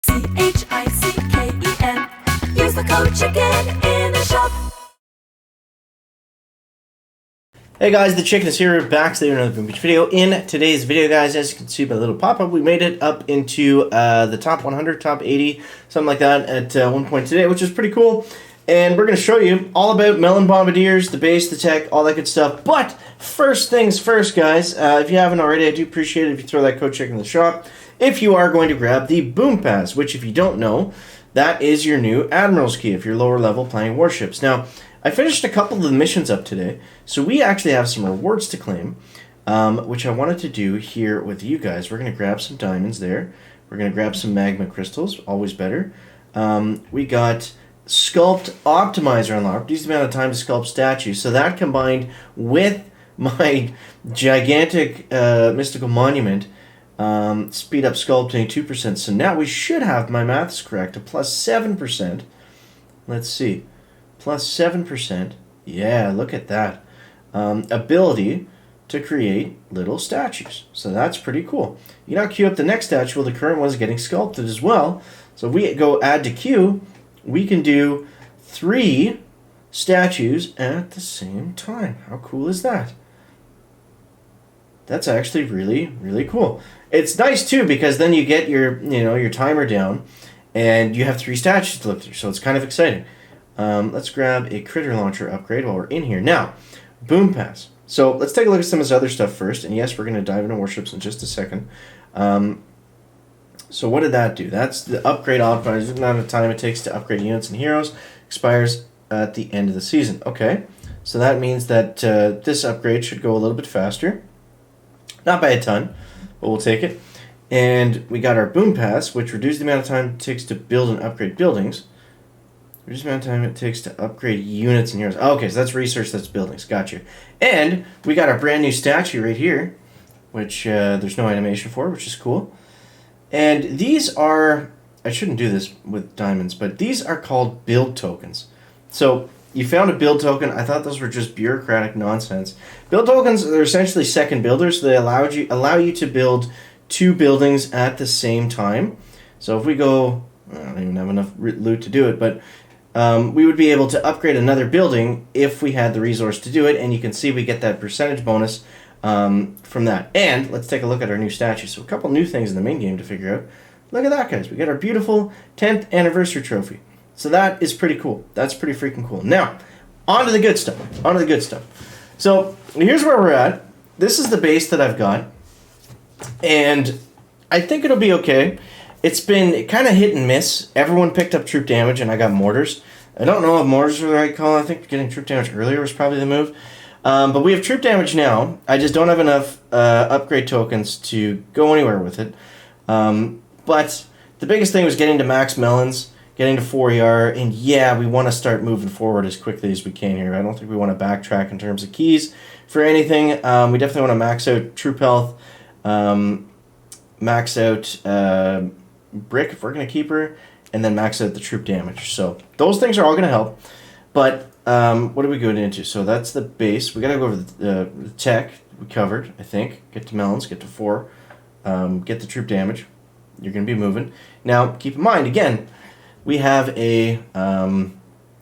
CHICKEN. Use the code CHICKEN in the shop. Hey guys, the Chicken is here. We're back to another Boom Beach video. In today's video, guys, as you can see by the little pop-up, we made it up into the top 100, top 80, something like that at one point today, which is pretty cool. And we're going to show you all about Melon Bombardiers, the base, the tech, all that good stuff. But first things first, guys, if you haven't already, I do appreciate it if you throw that code CHICKEN in the shop. If you are going to grab the Boom Pass, which if you don't know, that is your new Admiral's Key if you're lower level playing warships. Now, I finished a couple of the missions up today, so we actually have some rewards to claim, which I wanted to do here with you guys. We're going to grab some diamonds there. We're going to grab some magma crystals, always better. We got Sculpt Optimizer unlocked. Reduce the amount of time to sculpt statues. So that combined with my gigantic mystical monument, speed up sculpting 2%. So now we should have, my math is correct, a plus 7%. Let's see. Plus 7%. Yeah, look at that. Ability to create little statues. So that's pretty cool. You now queue up the next statue. Well, the current one is getting sculpted as well. So if we go add to queue, we can do 3 statues at the same time. How cool is that? That's actually really, really cool. It's nice too because then you get your, your timer down and you have 3 statues to look through. So it's kind of exciting. Let's grab a critter launcher upgrade while we're in here. Now, Boom Pass. So let's take a look at some of this other stuff first. And yes, we're going to dive into warships in just a second. So what did that do? That's the upgrade optimizer. The amount of time it takes to upgrade units and heroes expires at the end of the season. Okay, so that means that this upgrade should go a little bit faster. Not by a ton, but we'll take it. And we got our Boom Pass, which reduces the amount of time it takes to build and upgrade buildings. Reduce the amount of time it takes to upgrade units and heroes. Oh, okay, so that's research, that's buildings. Gotcha. And we got our brand new statue right here, which there's no animation for, which is cool. And these are, I shouldn't do this with diamonds, but these are called build tokens. So you found a build token. I thought those were just bureaucratic nonsense. Build tokens are essentially second builders. So they allow you to build 2 buildings at the same time. So if we go, I don't even have enough loot to do it, but we would be able to upgrade another building if we had the resource to do it. And you can see we get that percentage bonus from that. And let's take a look at our new statue. So a couple new things in the main game to figure out. Look at that, guys. We got our beautiful 10th anniversary trophy. So that is pretty cool. That's pretty freaking cool. Now, on to the good stuff. On to the good stuff. So here's where we're at. This is the base that I've got. And I think it'll be okay. It's been kind of hit and miss. Everyone picked up troop damage, and I got mortars. I don't know if mortars are the right call. I think getting troop damage earlier was probably the move. But we have troop damage now. I just don't have enough upgrade tokens to go anywhere with it. But the biggest thing was getting to max melons, getting to 4ER, and yeah, we want to start moving forward as quickly as we can here. I don't think we want to backtrack in terms of keys for anything. We definitely want to max out troop health, max out brick if we're going to keep her, and then max out the troop damage. So those things are all going to help. But what are we going into? So that's the base. We got to go over the tech. We covered, I think. Get to melons, get to 4. Get the troop damage. You're going to be moving. Now, keep in mind, again, we have a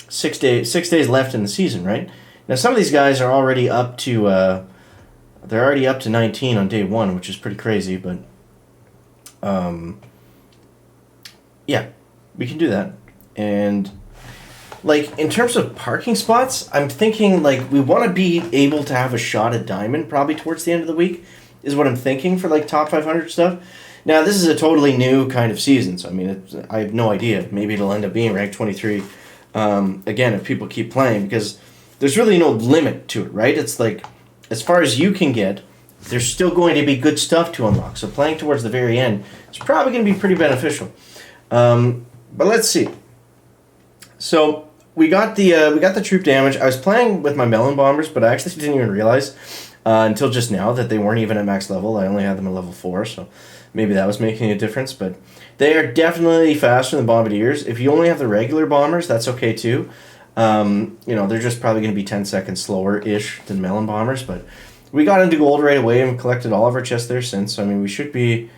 6 days left in the season, right? Now, some of these guys are already up to they're already up to 19 on day 1, which is pretty crazy, but yeah, we can do that. And like in terms of parking spots, I'm thinking like we want to be able to have a shot at diamond probably towards the end of the week is what I'm thinking for like top 500 stuff. Now this is a totally new kind of season, so I mean I have no idea. Maybe it'll end up being rank 23 again if people keep playing, because there's really no limit to it, right? It's like as far as you can get, there's still going to be good stuff to unlock. So playing towards the very end is probably going to be pretty beneficial. But let's see. So we got the troop damage. I was playing with my melon bombers, but I actually didn't even realize until just now that they weren't even at max level. I only had them at level 4, so maybe that was making a difference. But they are definitely faster than bombardiers. If you only have the regular bombers, that's okay too. They're just probably going to be 10 seconds slower-ish than melon bombers, but we got into gold right away and collected all of our chests there since. So, I mean, we should be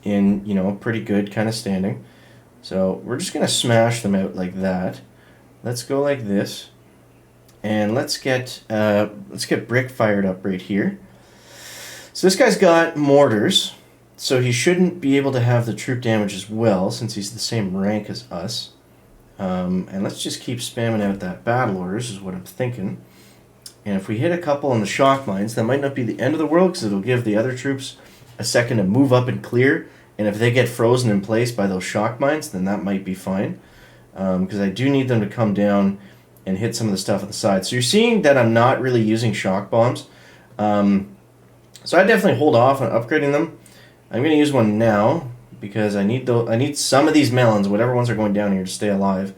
in, pretty good kind of standing. So we're just going to smash them out like that. Let's go like this. And let's get brick fired up right here. So this guy's got mortars, so he shouldn't be able to have the troop damage as well, since he's the same rank as us. And let's just keep spamming out that battle orders, is what I'm thinking. And if we hit a couple on the shock mines, that might not be the end of the world, because it'll give the other troops a second to move up and clear. And if they get frozen in place by those shock mines, then that might be fine. Because I do need them to come down and hit some of the stuff on the side. So you're seeing that I'm not really using shock bombs. So I definitely hold off on upgrading them. I'm going to use one now because I need some of these melons, whatever ones are going down here, to stay alive.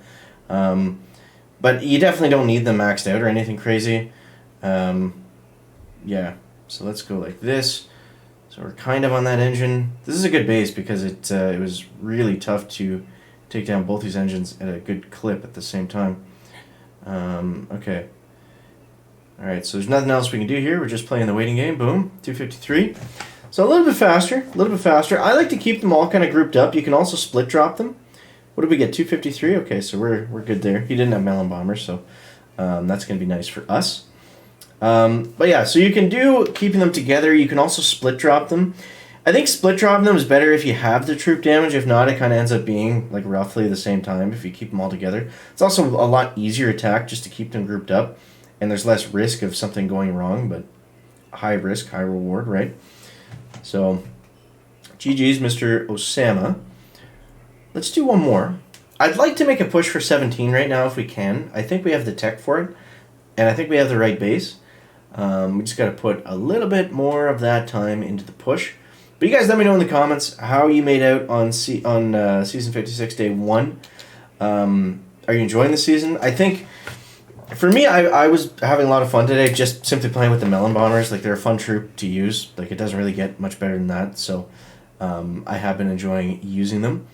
But you definitely don't need them maxed out or anything crazy. Yeah, so let's go like this. So we're kind of on that engine. This is a good base because it was really tough to take down both these engines at a good clip at the same time. Okay. Alright, so there's nothing else we can do here. We're just playing the waiting game. Boom. 253. So a little bit faster. A little bit faster. I like to keep them all kind of grouped up. You can also split drop them. What did we get? 253? Okay, so we're good there. He didn't have melon bombers, so that's going to be nice for us. But yeah, so you can do keeping them together. You can also split drop them. I think split dropping them is better if you have the troop damage. If not, it kind of ends up being like roughly the same time if you keep them all together. It's also a lot easier attack just to keep them grouped up. And there's less risk of something going wrong, but high risk, high reward, right? So, GG's, Mr. Osama. Let's do one more. I'd like to make a push for 17 right now if we can. I think we have the tech for it, and I think we have the right base. We just got to put a little bit more of that time into the push. But you guys let me know in the comments how you made out on Season 56, Day 1. Are you enjoying the season? I think... For me, I was having a lot of fun today, just simply playing with the melon bombers. Like, they're a fun troop to use. Like, it doesn't really get much better than that, so I have been enjoying using them.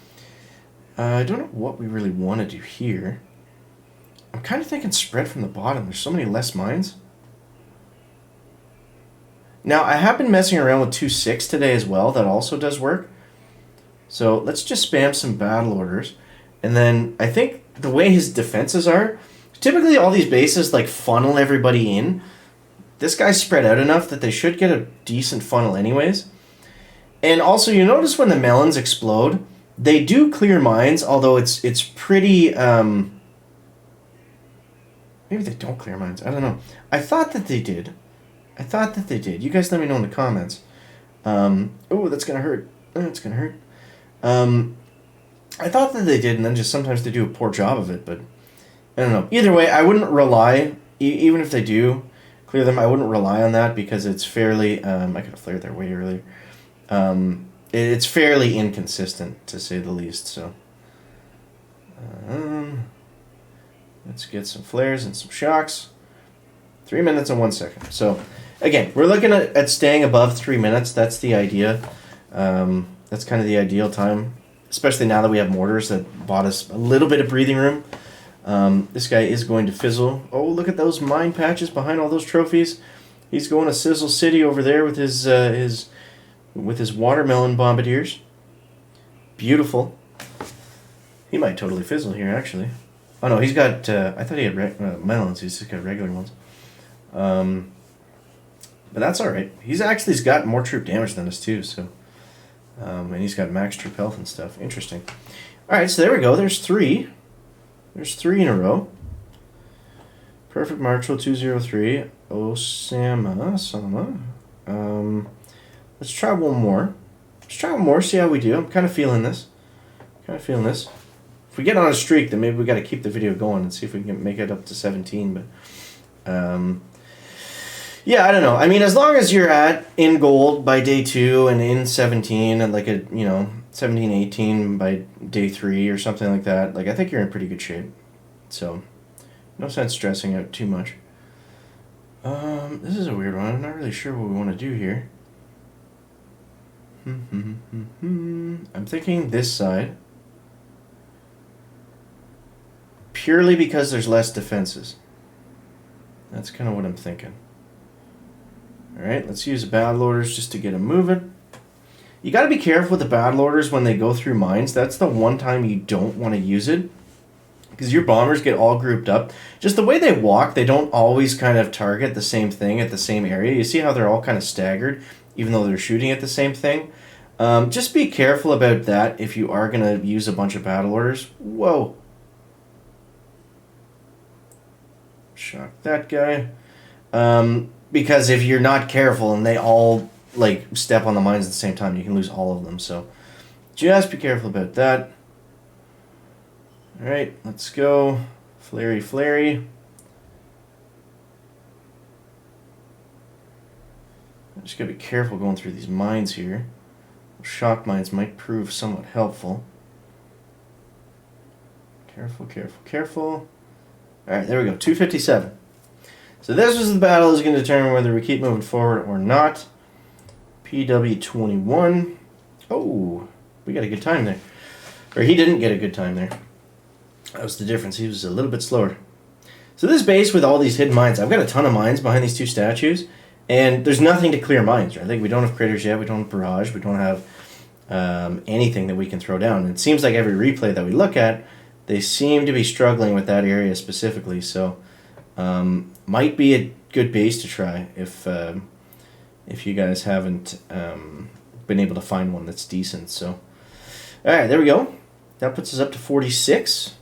I don't know what we really want to do here. I'm kind of thinking spread from the bottom. There's so many less mines. Now, I have been messing around with 2.6 today as well. That also does work. So let's just spam some battle orders. And then I think the way his defenses are... Typically, all these bases like funnel everybody in. This guy's spread out enough that they should get a decent funnel anyways. And also, you notice when the melons explode, they do clear mines, although it's pretty... Maybe they don't clear mines. I don't know. I thought that they did. You guys let me know in the comments. Oh, that's going to hurt. That's going to hurt. I thought that they did, and then just sometimes they do a poor job of it, but... I don't know. Either way, I wouldn't rely, even if they do clear them, I wouldn't rely on that because it's fairly, I could have flared their way earlier. It's fairly inconsistent, to say the least, so. Let's get some flares and some shocks. 3 minutes and 1 second. So, again, we're looking at staying above 3 minutes. That's the idea. That's kind of the ideal time, especially now that we have mortars that bought us a little bit of breathing room. This guy is going to fizzle. Oh, look at those mine patches behind all those trophies. He's going to Sizzle City over there with his watermelon bombardiers. Beautiful. He might totally fizzle here, actually. Oh no, he's got. I thought he had melons. He's just got regular ones. But that's all right. He's got more troop damage than us too. So, and he's got max troop health and stuff. Interesting. All right, so there we go. There's 3. There's 3 in a row. Perfect Marshall 203. Osama. Let's try one more. See how we do. I'm kind of feeling this. If we get on a streak, then maybe we got to keep the video going and see if we can make it up to 17. But yeah, I don't know. I mean, as long as you're in gold by day 2 and in 17 and like 17, 18 by day 3 or something like that, like I think you're in pretty good shape. So, no sense stressing out too much. This is a weird one. I'm not really sure what we want to do here. I'm thinking this side. Purely because there's less defenses. That's kind of what I'm thinking. Alright, let's use battle orders just to get them moving. You got to be careful with the battle orders when they go through mines. That's the one time you don't want to use it, because your bombers get all grouped up. Just the way they walk, they don't always kind of target the same thing at the same area. You see how they're all kind of staggered, even though they're shooting at the same thing? Just be careful about that if you are going to use a bunch of battle orders. Whoa. Shock that guy. Because if you're not careful and they all like step on the mines at the same time, you can lose all of them. So just be careful about that. Alright, let's go. Flary, flary. Just gotta be careful going through these mines here. Shock mines might prove somewhat helpful. Careful, careful, careful. Alright, there we go. 257. So this was the battle that's going to determine whether we keep moving forward or not. PW21. Oh, we got a good time there. Or he didn't get a good time there. That was the difference. He was a little bit slower. So this base with all these hidden mines, I've got a ton of mines behind these two statues, and there's nothing to clear mines, right? Like, we don't have craters yet, we don't have barrage, we don't have anything that we can throw down. And it seems like every replay that we look at, they seem to be struggling with that area specifically, so might be a good base to try if you guys haven't been able to find one that's decent. So, all right, there we go. That puts us up to 46.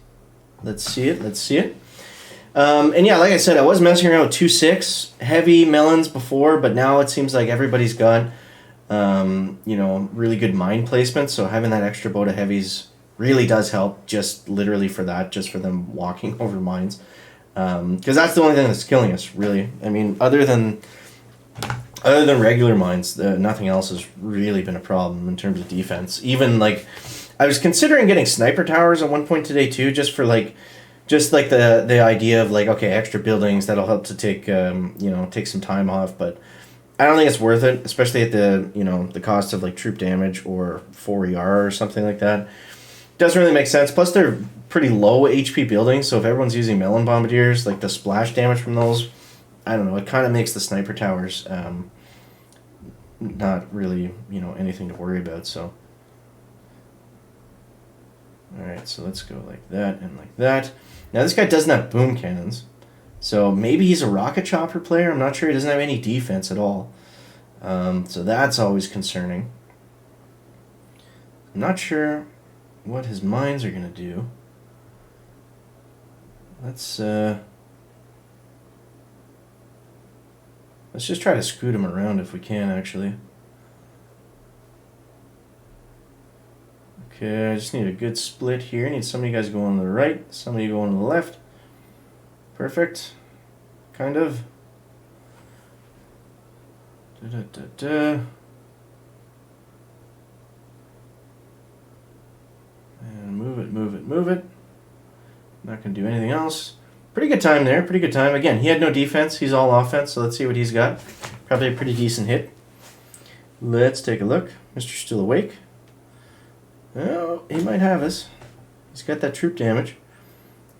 Let's see it. Let's see it. And yeah, like I said, I was messing around with 2.6 heavy melons before, but now it seems like everybody's got really good mine placement. So having that extra boat of heavies really does help, just literally for that, just for them walking over mines. Because that's the only thing that's killing us, really. I mean, other than regular mines, nothing else has really been a problem in terms of defense. Even like, I was considering getting sniper towers at one point today too, just the idea of like, okay, extra buildings that'll help to take take some time off. But I don't think it's worth it, especially at the cost of like troop damage or 4 ER or something like that. Doesn't really make sense. Plus, they're pretty low HP buildings, so if everyone's using melon bombardiers, like the splash damage from those, I don't know, it kind of makes the sniper towers not really, anything to worry about. So, all right, so let's go like that and like that. Now, this guy doesn't have boom cannons, so maybe he's a rocket chopper player. I'm not sure. He doesn't have any defense at all, so that's always concerning. I'm not sure what his mines are going to do. Let's just try to scoot him around if we can, actually. Okay, I just need a good split here. I need some of you guys going to the right, some of you going to the left. Perfect. Kind of. Da-da-da-da. And move it, move it, move it. Not going to do anything else. Pretty good time there, pretty good time. Again, he had no defense. He's all offense, so let's see what he's got. Probably a pretty decent hit. Let's take a look. Mr. Still Awake. Oh, he might have us. He's got that troop damage.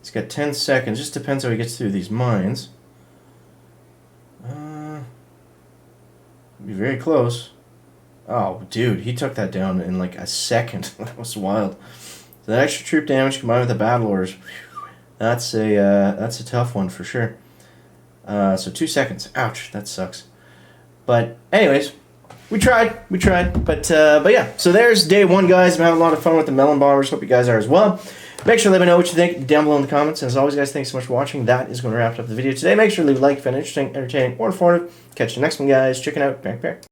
He's got 10 seconds. Just depends how he gets through these mines. Be very close. Oh, dude, he took that down in like a second. That was wild. So that extra troop damage combined with the battle orders, that's a tough one for sure. So 2 seconds. Ouch, that sucks. But anyways, we tried. But yeah. So there's day one, guys. I'm having a lot of fun with the melon bombers. Hope you guys are as well. Make sure to let me know what you think down below in the comments. And as always, guys, thanks so much for watching. That is going to wrap up the video today. Make sure to leave a like if it's interesting, entertaining, or informative. Catch you next one, guys. Check it out. Back.